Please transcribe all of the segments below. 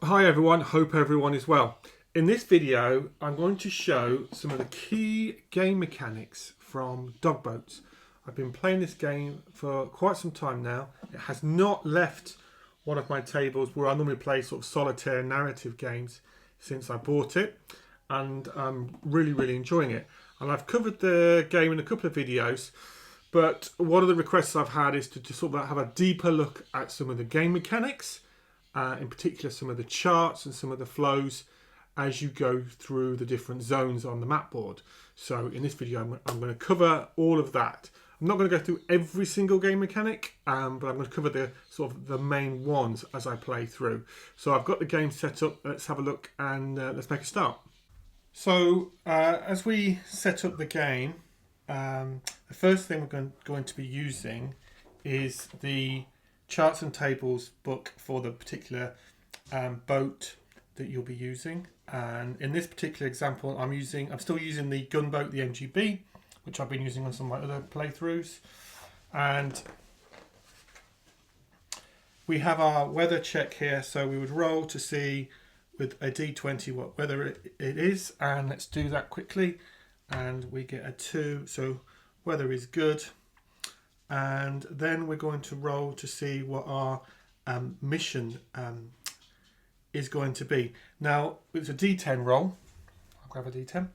Hi everyone, hope everyone is well. In this video I'm going to show some of the key game mechanics from Dog Boats. I've been playing this game for quite some time now. It has not left one of my tables where I normally play sort of solitaire narrative games since I bought it, and I'm really enjoying it. And I've covered the game in a couple of videos, but one of the requests I've had is to just sort of have a deeper look at some of the game mechanics, in particular some of the charts and some of the flows as you go through the different zones on the map board. So in this video I'm going to cover all of that. I'm not going to go through every single game mechanic, but I'm going to cover the sort of the main ones as I play through. So I've got the game set up. Let's have a look and let's make a start. So as we set up the game, the first thing we're going to be using is the charts and tables book for the particular boat that you'll be using. And in this particular example, I'm still using the gunboat, the MGB, which I've been using on some of my other playthroughs. And we have our weather check here, so we would roll to see with a D20 what weather it is, and let's do that quickly. And we get a 2, so weather is good. And then we're going to roll to see what our mission is going to be. Now it's a D10 roll. I'll grab a D10.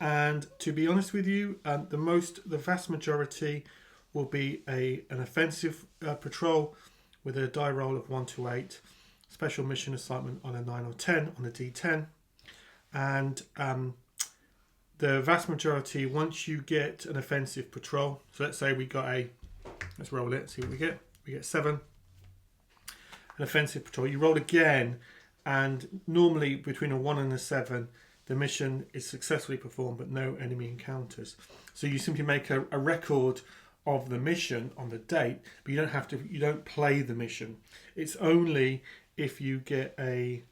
And to be honest with you, the vast majority will be an offensive patrol with a die roll of 1 to 8, special mission assignment on a 9 or 10 on a D10, and the vast majority, once you get an offensive patrol, so let's say we got let's roll it, see what we get. We get 7, an offensive patrol. You roll again, and normally between a 1 and a 7, the mission is successfully performed, but no enemy encounters. So you simply make a record of the mission on the date, but you don't play the mission. It's only if you get an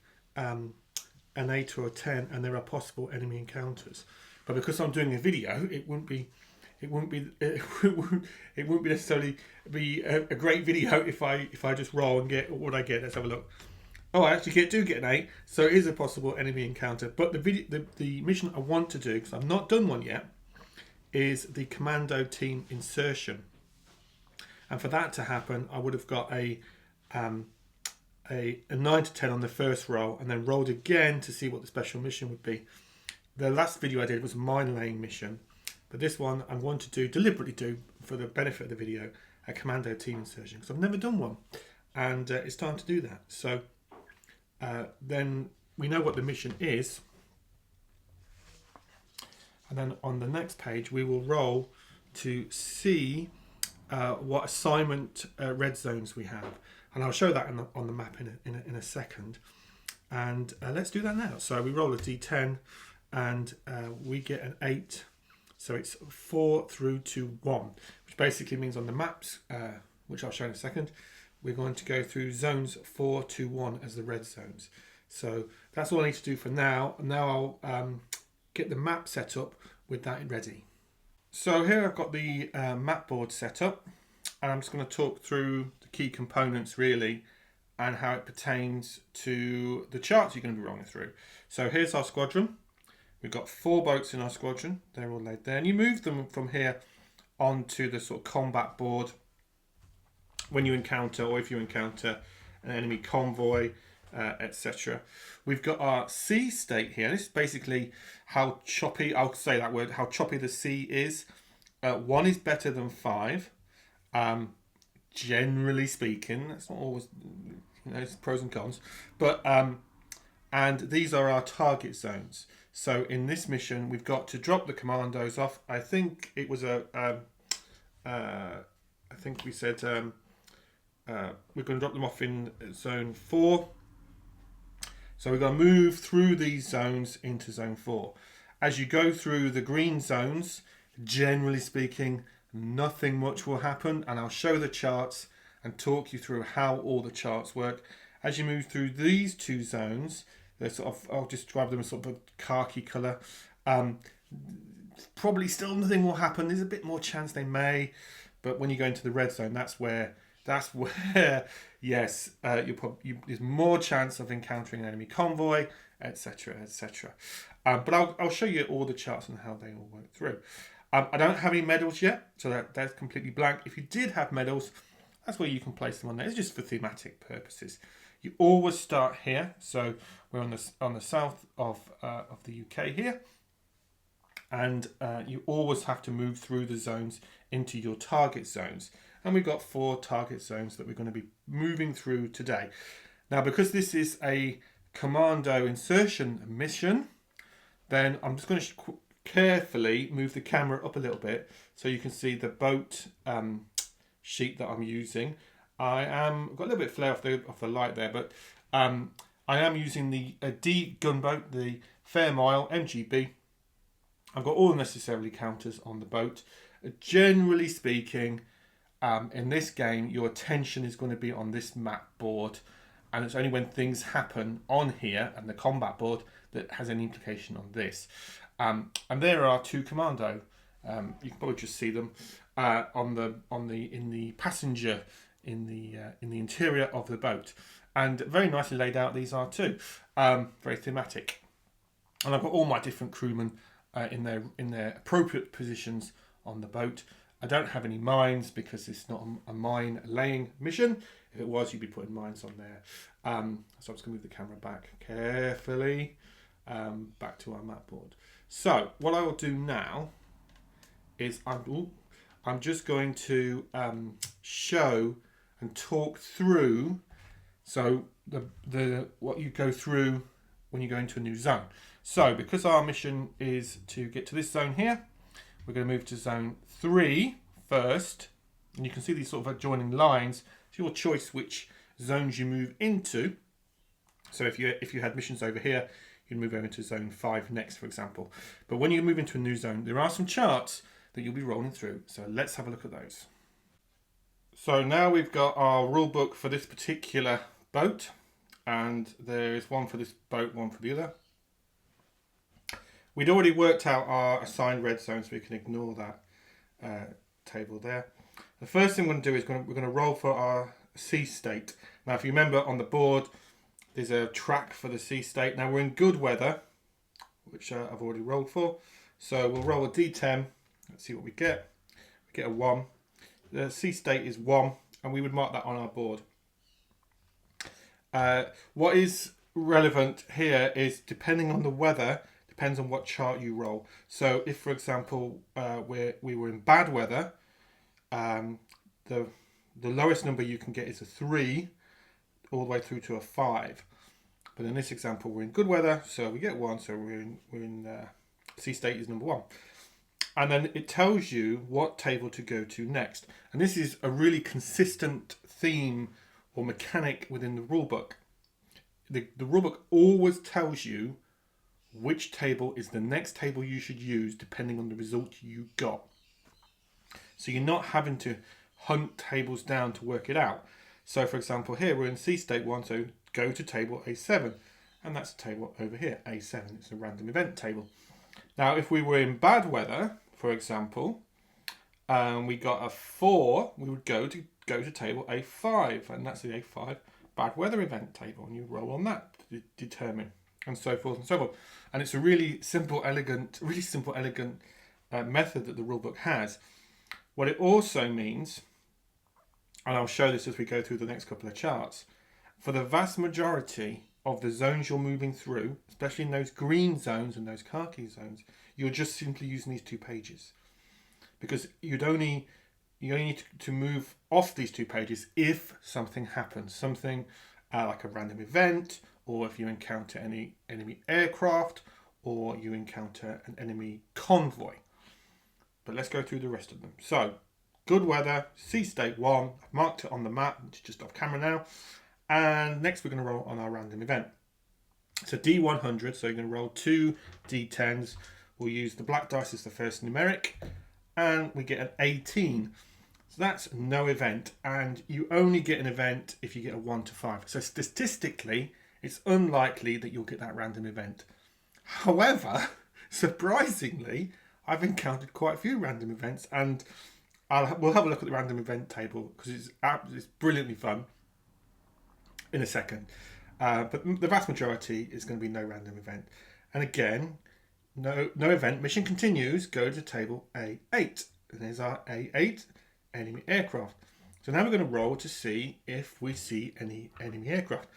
8 or a 10 and there are possible enemy encounters. But because I'm doing a video, it wouldn't be necessarily be a great video if I just roll and get what I get. Let's have a look. Oh, I actually do get an 8, so it is a possible enemy encounter. But the mission I want to do, because I've not done one yet, is the Commando Team Insertion. And for that to happen, I would have got a 9 to 10 on the first roll, and then rolled again to see what the special mission would be. The last video I did was a mine laying mission, but this one I'm going to deliberately do for the benefit of the video, a Commando Team Insertion, because I've never done one, and it's time to do that. So then we know what the mission is, and then on the next page we will roll to see what assignment red zones we have, and I'll show that on the map in a second. And let's do that now. So we roll a D10, and we get an 8, so it's 4 through to 1, which basically means on the maps, which I'll show in a second, we're going to go through zones 4 to 1 as the red zones. So that's all I need to do for now. Now I'll get the map set up with that ready. So here I've got the map board set up, and I'm just going to talk through the key components really, and how it pertains to the charts you're going to be rolling through. So here's our squadron. We've got 4 boats in our squadron. They're all laid there. And you move them from here onto the sort of combat board when you encounter, or if you encounter an enemy convoy, etc. We've got our sea state here. This is basically how choppy, I'll say that word, how choppy the sea is. 1 is better than 5. Generally speaking, that's not always, it's pros and cons. But and these are our target zones. So in this mission, we've got to drop the commandos off. I think it was I think we said we're going to drop them off in zone 4. So we're going to move through these zones into zone 4. As you go through the green zones, generally speaking, nothing much will happen. And I'll show the charts and talk you through how all the charts work. As you move through these 2 zones, they're sort of, I'll describe them as sort of a khaki colour. Probably still nothing will happen. There's a bit more chance they may, but when you go into the red zone, that's where yes, there's more chance of encountering an enemy convoy, etc., etc. But I'll show you all the charts and how they all work through. I don't have any medals yet, so that's completely blank. If you did have medals, that's where you can place them on there. It's just for thematic purposes. You always start here, so we're on the south of the UK here, and you always have to move through the zones into your target zones. And we've got 4 target zones that we're going to be moving through today. Now, because this is a Commando Insertion Mission, then I'm just going to carefully move the camera up a little bit so you can see the boat sheet that I'm using. I've got a little bit of flare off the light there, but I am using the D gunboat, the Fairmile MGB. I've got all the necessary counters on the boat. Generally speaking, in this game, your attention is going to be on this map board, and it's only when things happen on here and the combat board that has any implication on this. And there are 2 commando. You can probably just see them in the passenger in the interior of the boat, and very nicely laid out. These are too, very thematic. And I've got all my different crewmen in their appropriate positions on the boat. I don't have any mines because it's not a mine laying mission. If it was, you'd be putting mines on there. So I'm just going to move the camera back carefully, back to our map board. So what I will do now is I'm just going to show and talk through what you go through when you go into a new zone. So because our mission is to get to this zone here, we're going to move to zone 3 first, and you can see these sort of adjoining lines. It's your choice which zones you move into. So if you had missions over here, you'd move over to zone 5 next, for example. But when you move into a new zone, there are some charts that you'll be rolling through. So let's have a look at those. So now we've got our rule book for this particular boat, and there is one for this boat, one for the other. We'd already worked out our assigned red zone, so we can ignore that table there. The first thing we're going to do is we're going to roll for our sea state. Now, if you remember on the board, there's a track for the sea state. Now we're in good weather, which I've already rolled for. So we'll roll a D10. Let's see what we get. We get a 1. The sea state is 1, and we would mark that on our board. What is relevant here is depending on the weather, depends on what chart you roll. So if, for example, we were in bad weather, the lowest number you can get is a 3, all the way through to a 5. But in this example, we're in good weather, so we get 1. So we're in sea state is number 1. And then it tells you what table to go to next. And this is a really consistent theme or mechanic within the rulebook. The rulebook always tells you which table is the next table you should use depending on the result you got. So you're not having to hunt tables down to work it out. So for example, here we're in sea state 1, so go to table A7. And that's the table over here, A7. It's a random event table. Now, if we were in bad weather, for example, we got a 4, we would go to table A5, and that's the A5 bad weather event table, and you roll on that to determine, and so forth and so forth. And it's a really simple, elegant method that the rulebook has. What it also means, and I'll show this as we go through the next couple of charts, for the vast majority of the zones you're moving through, especially in those green zones and those khaki zones, you're just simply using these 2 pages, because you only need to move off these 2 pages if something happens, something like a random event, or if you encounter any enemy aircraft, or you encounter an enemy convoy. But let's go through the rest of them. So, good weather, sea state 1, I've marked it on the map, which is just off camera now. And next we're going to roll on our random event. So D100, so you're going to roll 2 D10s. We'll use the black dice as the first numeric, and we get an 18. So that's no event, and you only get an event if you get a 1 to 5. So statistically, it's unlikely that you'll get that random event. However, surprisingly, I've encountered quite a few random events, and we'll have a look at the random event table because it's brilliantly fun. in a second. But the vast majority is going to be no random event. And again, no event. Mission continues. Go to table A8. And there's our A8 enemy aircraft. So now we're going to roll to see if we see any enemy aircraft.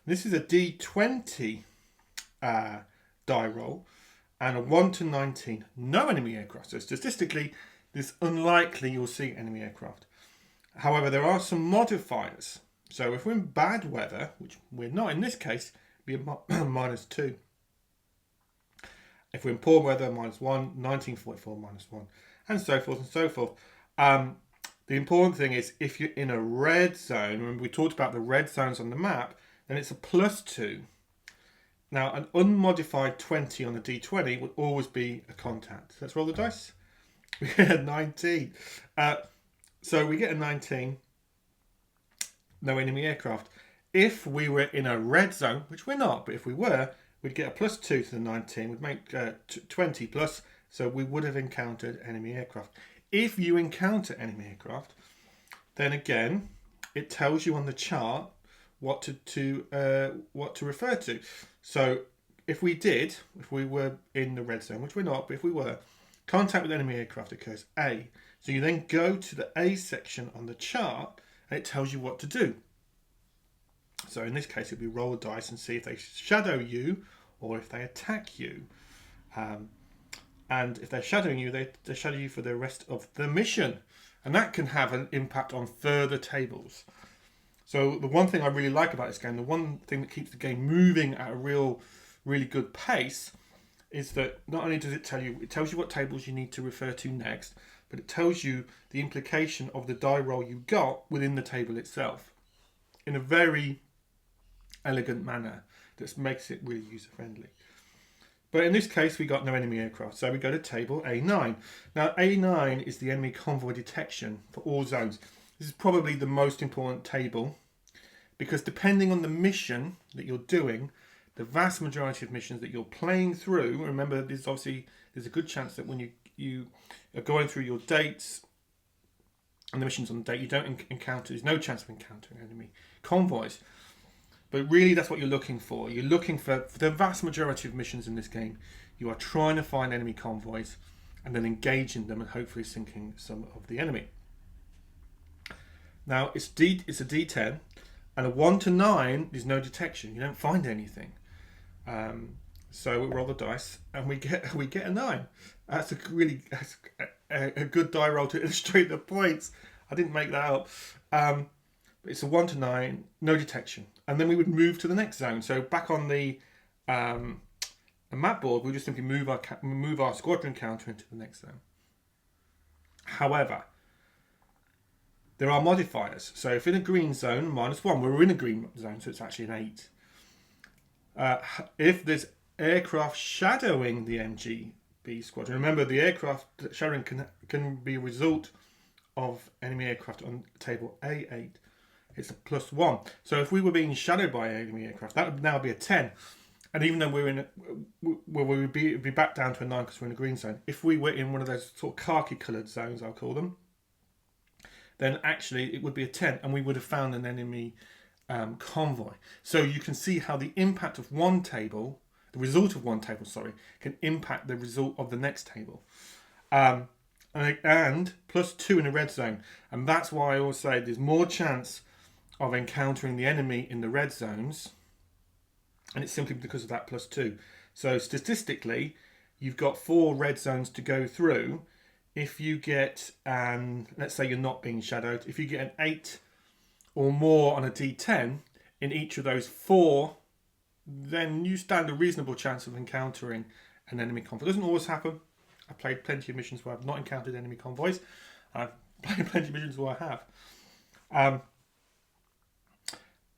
This is a D20 die roll and a 1 to 19. No enemy aircraft. So statistically, it's unlikely you'll see enemy aircraft. However, there are some modifiers. So if we're in bad weather, which we're not in this case, it'd be a -2. If we're in poor weather, -1, 1944, -1, and so forth and so forth. The important thing is if you're in a red zone, remember we talked about the red zones on the map, then it's a +2. Now, an unmodified 20 on the D20 would always be a contact. Let's roll the dice. We get a 19. So we get a 19. No enemy aircraft. If we were in a red zone, which we're not, but if we were, we'd get a +2 to the 19. We'd make 20 plus, so we would have encountered enemy aircraft. If you encounter enemy aircraft, then again, it tells you on the chart what to refer to. So if we were in the red zone, which we're not, but if we were, contact with enemy aircraft occurs A. So you then go to the A section on the chart and it tells you what to do. So in this case, it'd be roll a dice and see if they shadow you or if they attack you. And if they're shadowing you, they shadow you for the rest of the mission. And that can have an impact on further tables. So the one thing I really like about this game, the one thing that keeps the game moving at a really good pace, is that not only does it tells you what tables you need to refer to next, but it tells you the implication of the die roll you got within the table itself in a very elegant manner that makes it really user-friendly. But in this case, we got no enemy aircraft, so we go to table A9. Now, A9 is the enemy convoy detection for all zones. This is probably the most important table because depending on the mission that you're doing, the vast majority of missions that you're playing through, remember, there's a good chance that when you are going through your dates and the missions on the date, you don't encounter, there's no chance of encountering enemy convoys. But really, that's what you're looking for. You're looking for the vast majority of missions in this game. You are trying to find enemy convoys and then engaging them and hopefully sinking some of the enemy. Now, it's a D10, and a 1 to 9 is no detection. You don't find anything. So we roll the dice, and we get a 9. That's a good die roll to illustrate the points. I didn't make that up. It's a 1 to 9, no detection. And then we would move to the next zone. So back on the map board, we just simply move our squadron counter into the next zone. However, there are modifiers. So if in a green zone, -1, we're in a green zone, so it's actually an 8. If there's aircraft shadowing the MGB squadron, remember the aircraft shadowing can be a result of enemy aircraft on table A8. It's a +1. So if we were being shadowed by enemy aircraft, that would now be a 10. And even though we would be back down to a 9 because we're in a green zone. If we were in one of those sort of khaki-coloured zones, I'll call them, then actually it would be a 10, and we would have found an enemy convoy. So you can see how the impact of one table, the result of one table, can impact the result of the next table. And +2 in a red zone. And that's why I always say there's more chance of encountering the enemy in the red zones, and it's simply because of that +2. So statistically, you've got 4 red zones to go through. If you get, let's say you're not being shadowed, if you get an 8 or more on a D10 in each of those 4, then you stand a reasonable chance of encountering an enemy convoy. It doesn't always happen. I've played plenty of missions where I've not encountered enemy convoys. I've played plenty of missions where I have.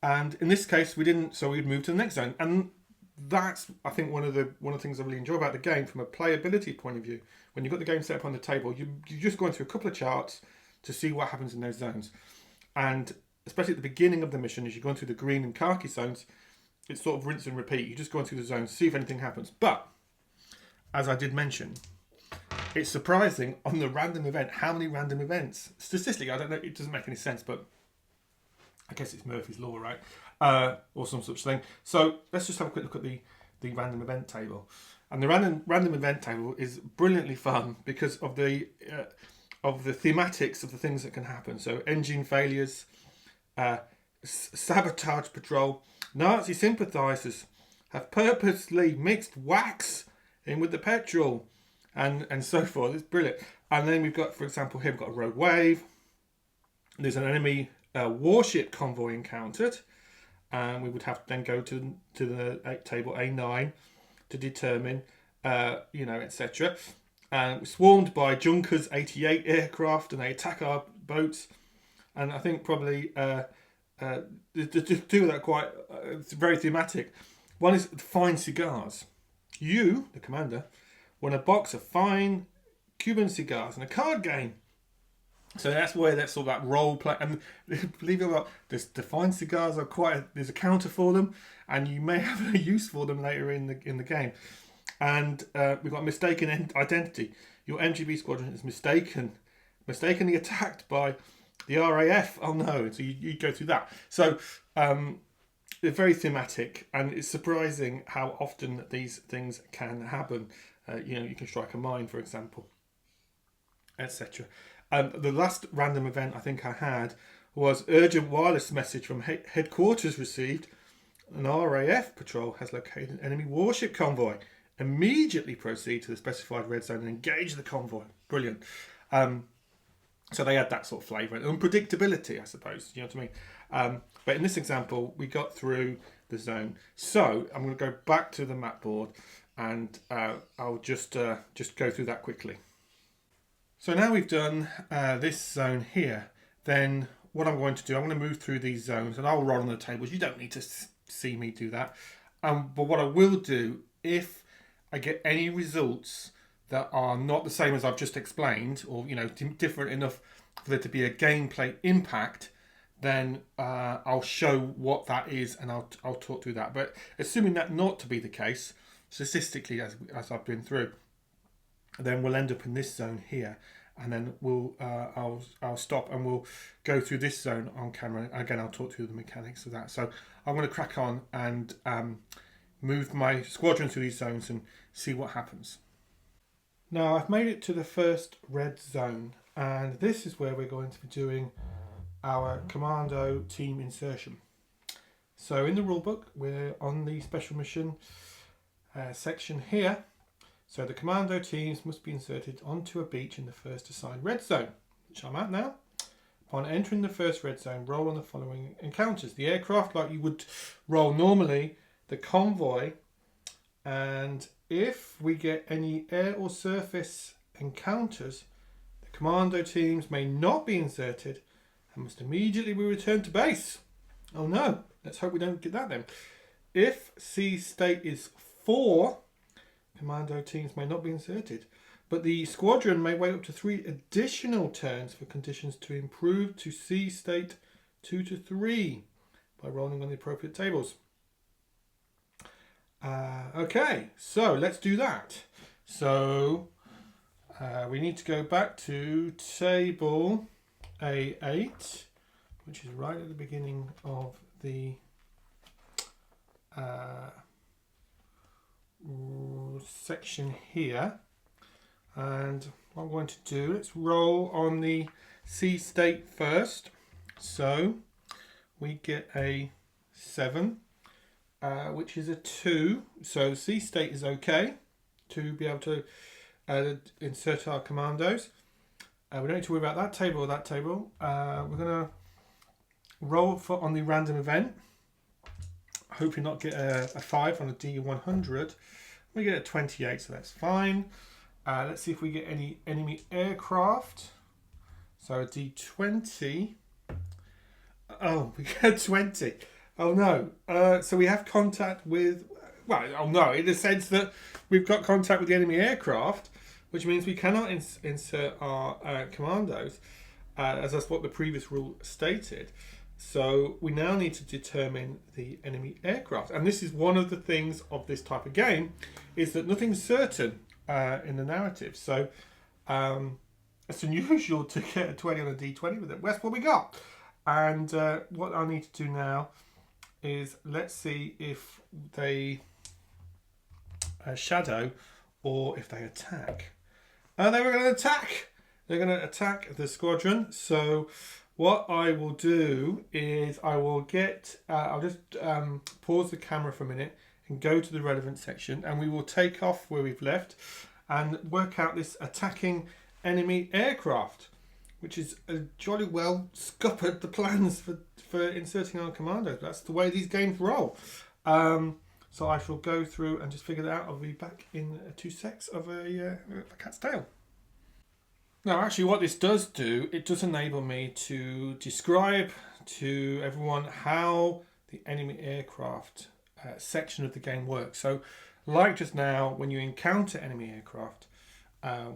And in this case, we didn't, so we'd move to the next zone. And that's, I think, one of the things I really enjoy about the game from a playability point of view. When you've got the game set up on the table, you're just going through a couple of charts to see what happens in those zones. And especially at the beginning of the mission, as you're going through the green and khaki zones, it's sort of rinse and repeat. You're just going through the zones to see if anything happens. But, as I did mention, it's surprising on the random event, how many random events. Statistically, I don't know, it doesn't make any sense, but I guess it's Murphy's Law, right? or some such thing. So let's just have a quick look at the random event table. And the random event table is brilliantly fun because of the thematics of the things that can happen. So engine failures, sabotage patrol, Nazi sympathisers have purposely mixed wax in with the petrol, and so forth. It's brilliant. And then we've got, for example, here we've got a rogue wave. There's an enemy warship convoy encountered, and we would have to then go to the table A9 to determine, etc. And we're swarmed by Junkers 88 aircraft, and they attack our boats. And I think probably the two of that quite it's very thematic. One is fine cigars. You, the commander, won a box of fine Cuban cigars in a card game. So that's where that's all that role play. And believe it or not, the fine cigars are there's a counter for them, and you may have a use for them later in the game. And we've got mistaken identity. Your MGB squadron is mistakenly attacked by the RAF. Oh no! So you go through that. So they're very thematic, and it's surprising how often these things can happen. You can strike a mine, for example, etc. The last random event I think I had was urgent wireless message from headquarters received. An RAF patrol has located an enemy warship convoy. Immediately proceed to the specified red zone and engage the convoy. Brilliant. So they had that sort of flavour and unpredictability, I suppose. You know what I mean? But in this example, we got through the zone. So I'm going to go back to the map board, and I'll just go through that quickly. So now we've done this zone here, then what I'm going to do, I'm going to move through these zones, and I'll roll on the tables. You don't need to see me do that. But what I will do, if I get any results that are not the same as I've just explained, or different enough for there to be a gameplay impact, then I'll show what that is, and I'll talk through that. But assuming that not to be the case, statistically, as I've been through, then we'll end up in this zone here, and then I'll stop and we'll go through this zone on camera. Again, I'll talk through the mechanics of that. So I'm going to crack on and move my squadron through these zones and see what happens. Now I've made it to the first red zone, and this is where we're going to be doing our Commando team insertion. So in the rulebook, we're on the special mission section here. So the Commando teams must be inserted onto a beach in the first assigned red zone, which I'm at now. Upon entering the first red zone, roll on the following encounters. The aircraft, like you would roll normally, the convoy, and if we get any air or surface encounters, the Commando teams may not be inserted and must immediately be returned to base. Oh no, let's hope we don't get that then. If sea state is 4, Commando teams may not be inserted, but the squadron may wait up to 3 additional turns for conditions to improve to sea state 2 to 3 by rolling on the appropriate tables. Okay, so let's do that. So we need to go back to table A8, which is right at the beginning of the section here. And what I'm going to do, let's roll on the sea state first. So we get a 7. Which is a 2, so sea state is okay to be able to insert our commandos. We don't need to worry about that table or that table. We're going to roll on the random event. Hopefully not get a 5 on a D100. We get a 28, so that's fine. Let's see if we get any enemy aircraft. So a D20. Oh, we get a 20. Oh no. So we have contact with, in the sense that we've got contact with the enemy aircraft, which means we cannot insert our commandos, as that's what the previous rule stated. So we now need to determine the enemy aircraft. And this is one of the things of this type of game, is that nothing's certain in the narrative. So it's unusual to get a 20 on a D20 with it. That's what we got. And what I need to do now is let's see if they shadow or if they attack. And they were going to attack. They're going to attack the squadron. So what I will do is I will get, I'll just pause the camera for a minute and go to the relevant section, and we will take off where we've left and work out this attacking enemy aircraft, which is jolly well scuppered the plans for inserting our commandos. That's the way these games roll. So I shall go through and just figure that out. I'll be back in 2 secs of a cat's tail. Now, actually, what this does do, it does enable me to describe to everyone how the enemy aircraft section of the game works. So, like just now, when you encounter enemy aircraft,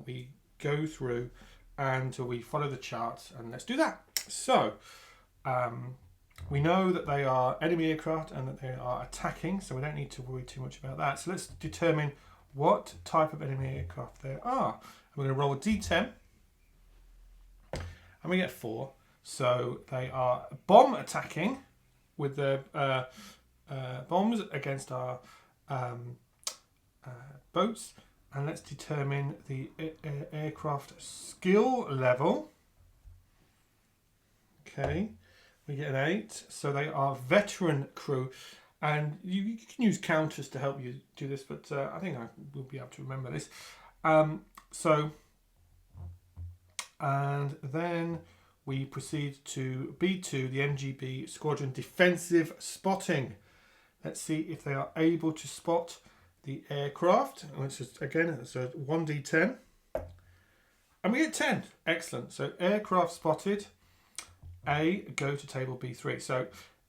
we go through and we follow the charts, and let's do that. So, we know that they are enemy aircraft and that they are attacking, so we don't need to worry too much about that. So let's determine what type of enemy aircraft there are. And we're going to roll a d10, and we get 4. So they are bomb attacking with the bombs against our boats. And let's determine the aircraft skill level. Okay, we get an 8. So they are veteran crew. And you can use counters to help you do this, but I think I will be able to remember this. And then we proceed to B2, the MGB Squadron Defensive Spotting. Let's see if they are able to spot the aircraft. Which is, again, it's a 1d10. And we get 10. Excellent. So aircraft spotted. A, go to table B3. So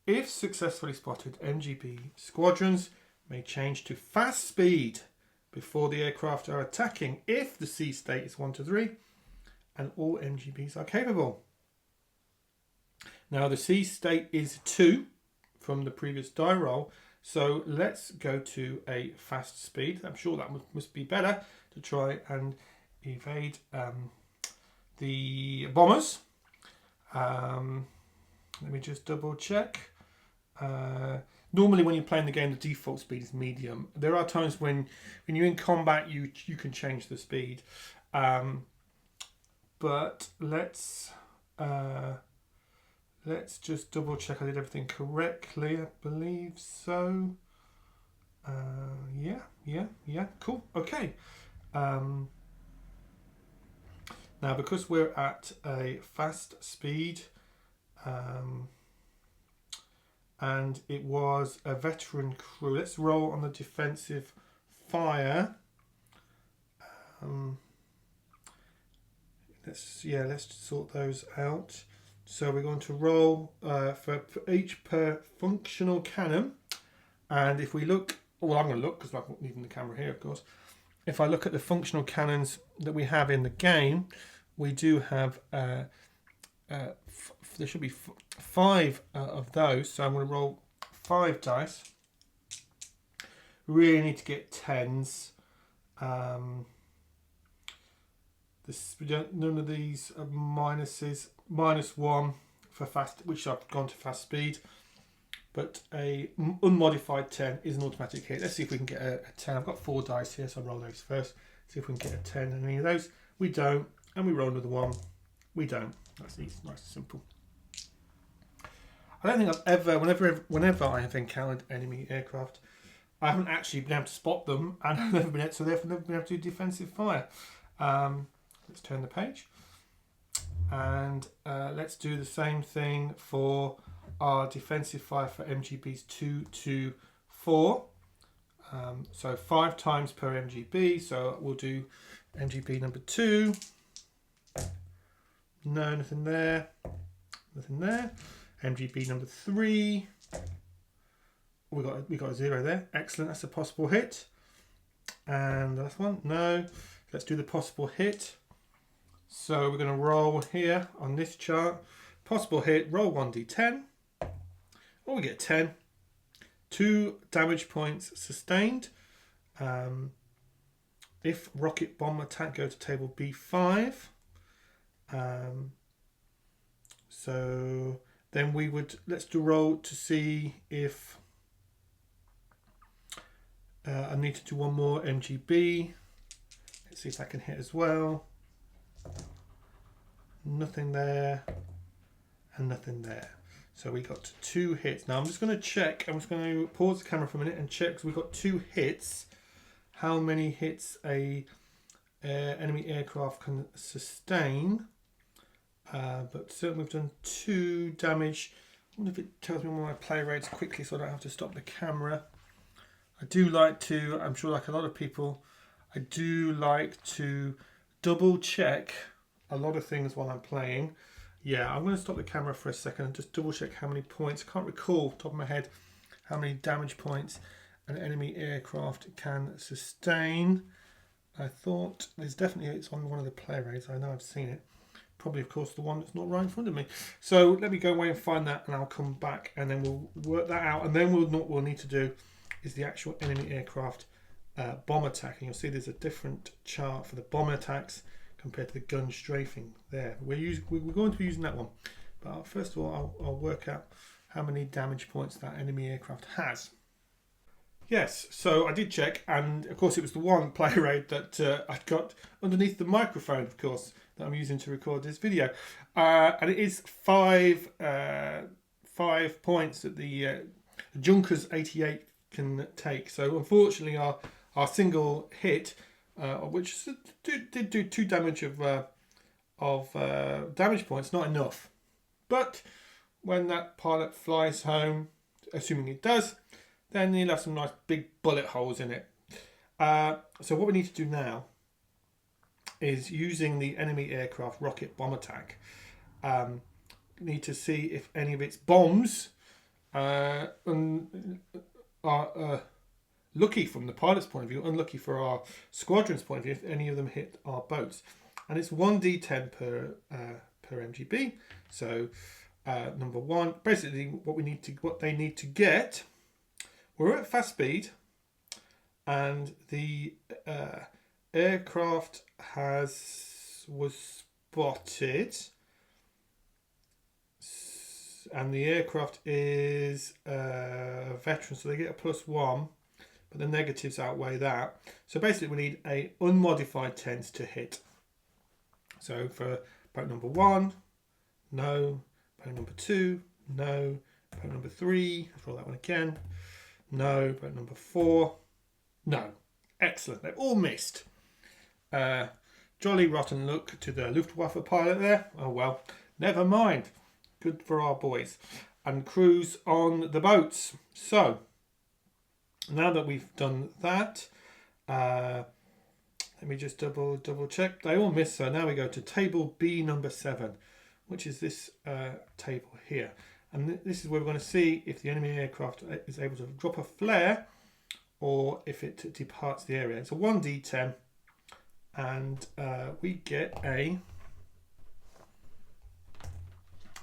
if successfully spotted, MGB squadrons may change to fast speed before the aircraft are attacking if the sea state is 1 to 3 and all MGBs are capable. Now the sea state is 2 from the previous die roll, so let's go to a fast speed. I'm sure that must be better to try and evade the bombers. Let me just double check. Normally when you're playing the game, the default speed is medium. There are times when you're in combat you can change the speed, but let's just double check I did everything correctly. I believe so. Yeah, cool. Okay. Now because we're at a fast speed, and it was a veteran crew. Let's roll on the defensive fire. Let's sort those out. So we're going to roll for each per functional cannon. And if we look, well, I'm going to look because I'm leaving the camera here, of course. If I look at the functional cannons that we have in the game, we do have there should be 5 of those, so I'm going to roll 5 dice. Really need to get 10s. None of these are minuses. -1 for fast, which I've gone to fast speed, but a unmodified 10 is an automatic hit. Let's see if we can get a 10. I've got 4 dice here, so I'll roll those first. See if we can get a 10 in any of those. We don't, and we roll another 1. We don't. That's easy, nice and simple. I don't think I've ever, whenever I have encountered enemy aircraft, I haven't actually been able to spot them, and I've never been able to do defensive fire. Let's turn the page, and let's do the same thing for our defensive fire for MGBs 2 to 4. So 5 times per MGB. So we'll do MGB number 2. No, nothing there. Nothing there. MGB number 3. We got a 0 there. Excellent. That's a possible hit. And the last one. No. Let's do the possible hit. So we're going to roll here on this chart. Possible hit. Roll 1d10. Oh, we get 10. 2 damage points sustained. If rocket bomb attack, go to table B5. So then let's do roll to see if I need to do one more MGB. Let's see if I can hit as well. Nothing there, and nothing there. So we got 2 hits. Now I'm just going to check. I'm just going to pause the camera for a minute and check. So we got 2 hits. How many hits a enemy aircraft can sustain? But certainly we've done 2 damage. I wonder if it tells me my play rates quickly so I don't have to stop the camera. I do like to, I'm sure like a lot of people, I do like to double check a lot of things while I'm playing. Yeah, I'm going to stop the camera for a second and just double check how many points. I can't recall top of my head how many damage points an enemy aircraft can sustain. I thought it's on one of the play rates. I know I've seen it. Probably, of course, the one that's not right in front of me. So let me go away and find that, and I'll come back, and then we'll work that out. And then what we'll need to do is the actual enemy aircraft bomb attack. And you'll see there's a different chart for the bomb attacks compared to the gun strafing there. We're going to be using that one. But first of all, I'll work out how many damage points that enemy aircraft has. Yes, so I did check, and of course it was the one play rate that I'd got underneath the microphone, of course, that I'm using to record this video. And it is 5 points that the Junkers 88 can take. So unfortunately our single hit, which did do 2 damage of damage points, not enough. But when that pilot flies home, assuming it does, then you'll have some nice big bullet holes in it. So what we need to do now is, using the enemy aircraft rocket bomb attack, need to see if any of its bombs are lucky from the pilot's point of view, unlucky for our squadron's point of view, if any of them hit our boats. And it's 1d10 per MGB. So number 1, basically what they need to get. We're at fast speed, and the aircraft was spotted, and the aircraft is a veteran, so they get a +1, but the negatives outweigh that. So basically we need a unmodified 10s to hit. So for boat number 1, no. Boat number 2, no. Boat number 3, let's roll that one again. No. Boat number 4, no. Excellent. They've all missed. Jolly rotten look to the Luftwaffe pilot there. Oh well, never mind. Good for our boys and crews on the boats. So now that we've done that, let me just double check. They all missed. So now we go to table B number 7, which is this table here. And this is where we're going to see if the enemy aircraft is able to drop a flare or if it departs the area. It's a 1d10, and we get a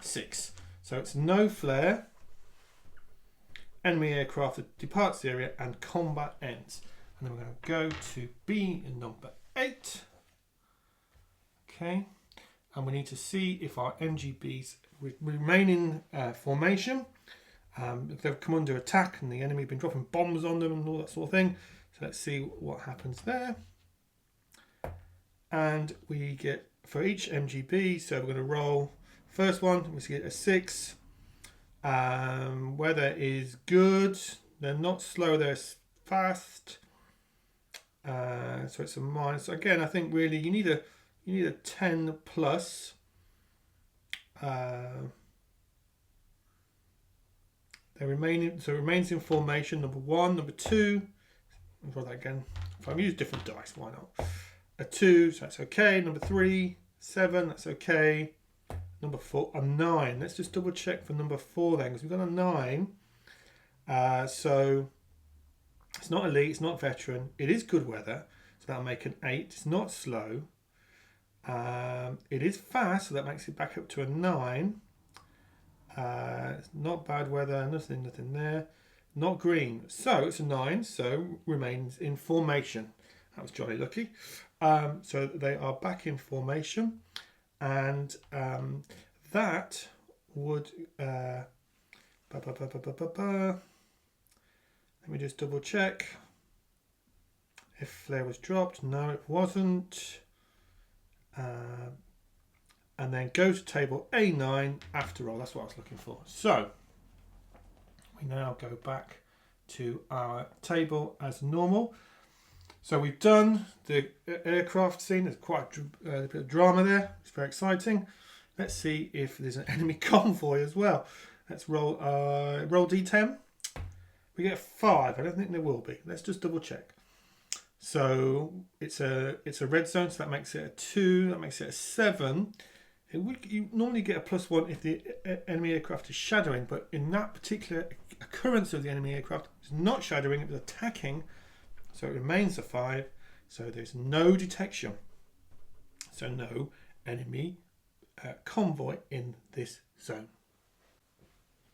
6. So it's no flare, enemy aircraft that departs the area, and combat ends. And then we're going to go to B number 8. Okay, and we need to see if our MGBs remain in formation. If they've come under attack and the enemy have been dropping bombs on them and all that sort of thing. So let's see what happens there. And we get, for each MGB, so we're going to roll. First one, we get a 6. Weather is good. They're not slow, they're fast. So it's a minus. So again, I think really you need a 10 plus. They remains in formation. Number 1, number 2. I'll draw that again. If I use different dice, why not? A 2, so that's okay. Number 3, 7, that's okay. Number 4, a 9. Let's just double check for number 4 then, because we've got a 9. So it's not elite, it's not veteran. It is good weather, so that'll make an 8. It's not slow. It is fast, so that makes it back up to a 9. It's not bad weather, nothing there. Not green, so it's a 9, so remains in formation. That was jolly lucky. So they are back in formation, and that wood. Let me just double check if flare was dropped. No, it wasn't. And then go to table A9 after all. That's what I was looking for. So we now go back to our table as normal. So we've done the aircraft scene. There's quite a bit of drama there. It's very exciting. Let's see if there's an enemy convoy as well. Let's roll D10. We get 5. I don't think there will be. Let's just double check. So it's a red zone, so that makes it a 2. That makes it a 7. You normally get a +1 if the enemy aircraft is shadowing, but in that particular occurrence of the enemy aircraft, it's not shadowing, it was attacking, so it remains a 5. So there's no detection. So no enemy convoy in this zone.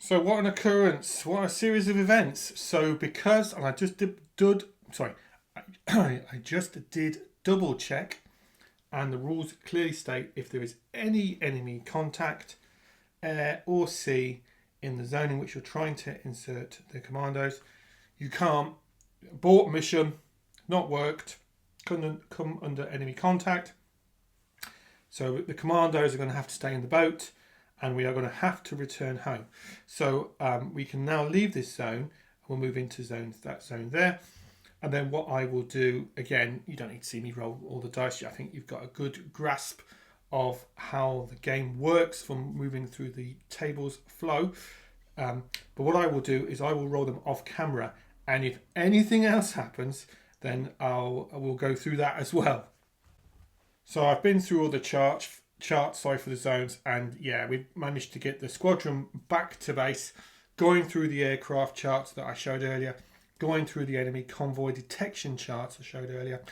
So what an occurrence, what a series of events. So because, and I just did double check, and the rules clearly state if there is any enemy contact, air or sea, in the zone in which you're trying to insert the commandos, you can't abort mission, not worked, couldn't come under enemy contact. So the commandos are going to have to stay in the boat, and we are going to have to return home. So we can now leave this zone. We'll move into that zone there. And then what I will do, again, you don't need to see me roll all the dice. I think you've got a good grasp of how the game works from moving through the tables flow. But what I will do is I will roll them off camera. And if anything else happens, then I will go through that as well. So I've been through all the charts for the zones. And yeah, we've managed to get the squadron back to base, going through the aircraft charts that I showed earlier, going through the enemy convoy detection charts I showed earlier,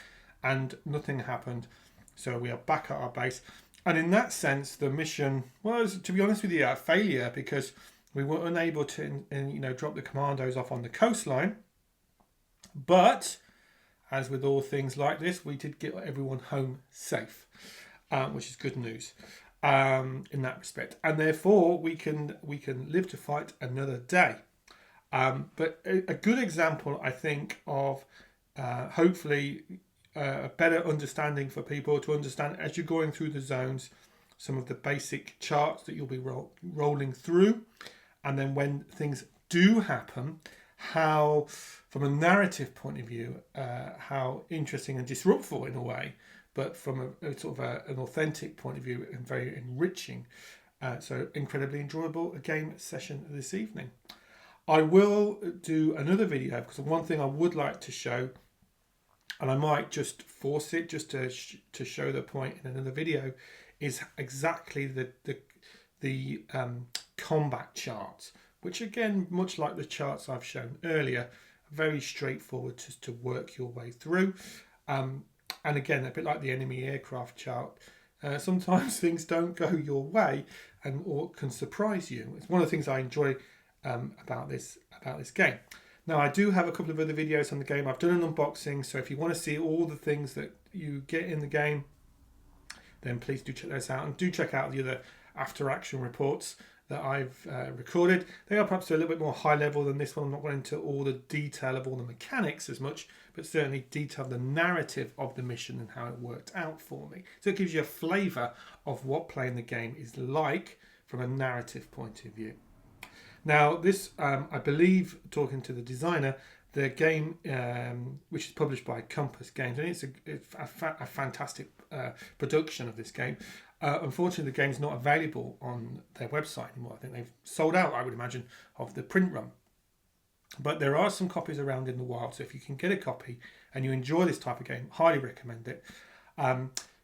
and nothing happened. So we are back at our base. And in that sense, the mission was, to be honest with you, a failure, because we were unable to drop the commandos off on the coastline. But as with all things like this, we did get everyone home safe, which is good news in that respect. And therefore, we can live to fight another day. But a good example, I think, of hopefully a better understanding for people to understand as you're going through the zones, some of the basic charts that you'll be rolling through. And then when things do happen, how, from a narrative point of view, how interesting and disruptive in a way, but from a sort of an authentic point of view, and very enriching. So incredibly enjoyable game session this evening. I will do another video, because one thing I would like to show, and I might just force it just to show the point in another video, is exactly the combat charts, which again, much like the charts I've shown earlier, very straightforward just to work your way through. And again, a bit like the enemy aircraft chart, sometimes things don't go your way or can surprise you. It's one of the things I enjoy about this game. Now, I do have a couple of other videos on the game. I've done an unboxing, so if you want to see all the things that you get in the game, then please do check those out, and do check out the other after action reports that I've recorded. They are perhaps a little bit more high level than this one. I'm not going into all the detail of all the mechanics as much, but certainly detail the narrative of the mission and how it worked out for me. So it gives you a flavour of what playing the game is like from a narrative point of view. Now, this, I believe, talking to the designer, the game, which is published by Compass Games, and it's a fantastic production of this game. Unfortunately, the game's not available on their website anymore. I think they've sold out, I would imagine, of the print run. But there are some copies around in the wild, so if you can get a copy and you enjoy this type of game, highly recommend it.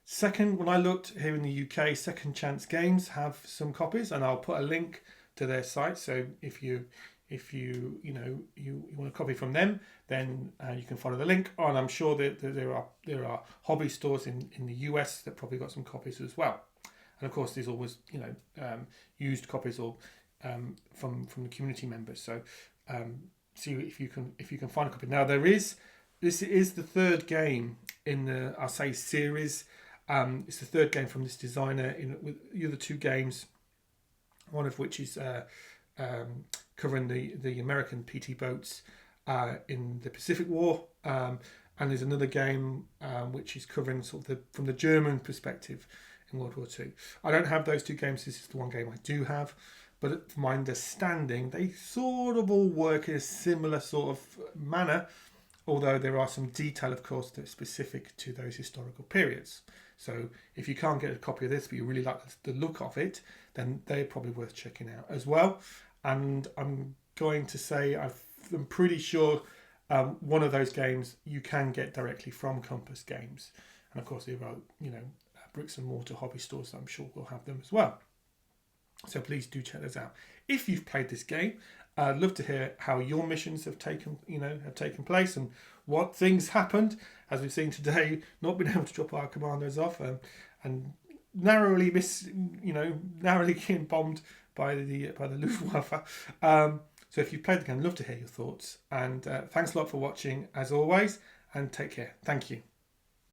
Second, when I looked here in the UK, Second Chance Games have some copies, and I'll put a link to their site. So if you want a copy from them, then you can follow the link. Oh, and I'm sure that there are hobby stores in the US that probably got some copies as well. And of course, there's always used copies or from the community members. So see if you can find a copy. Now this is the third game in the series. It's the third game from this designer. With the other two games one of which is covering the American PT boats in the Pacific War, and there's another game which is covering sort of from the German perspective in World War II. I don't have those two games. This is the one game I do have, but from my understanding, they sort of all work in a similar sort of manner, although there are some detail, of course, that's specific to those historical periods. So if you can't get a copy of this, but you really like the look of it, then they're probably worth checking out as well. And I'm going to say I'm pretty sure one of those games you can get directly from Compass Games. And of course, there are, bricks and mortar hobby stores that I'm sure will have them as well. So please do check those out. If you've played this game, I'd love to hear how your missions have taken place and what things happened. As we've seen today, not being able to drop our commandos off and narrowly getting bombed by the Luftwaffe. So if you've played the game, I'd love to hear your thoughts. And thanks a lot for watching, as always, and take care. Thank you.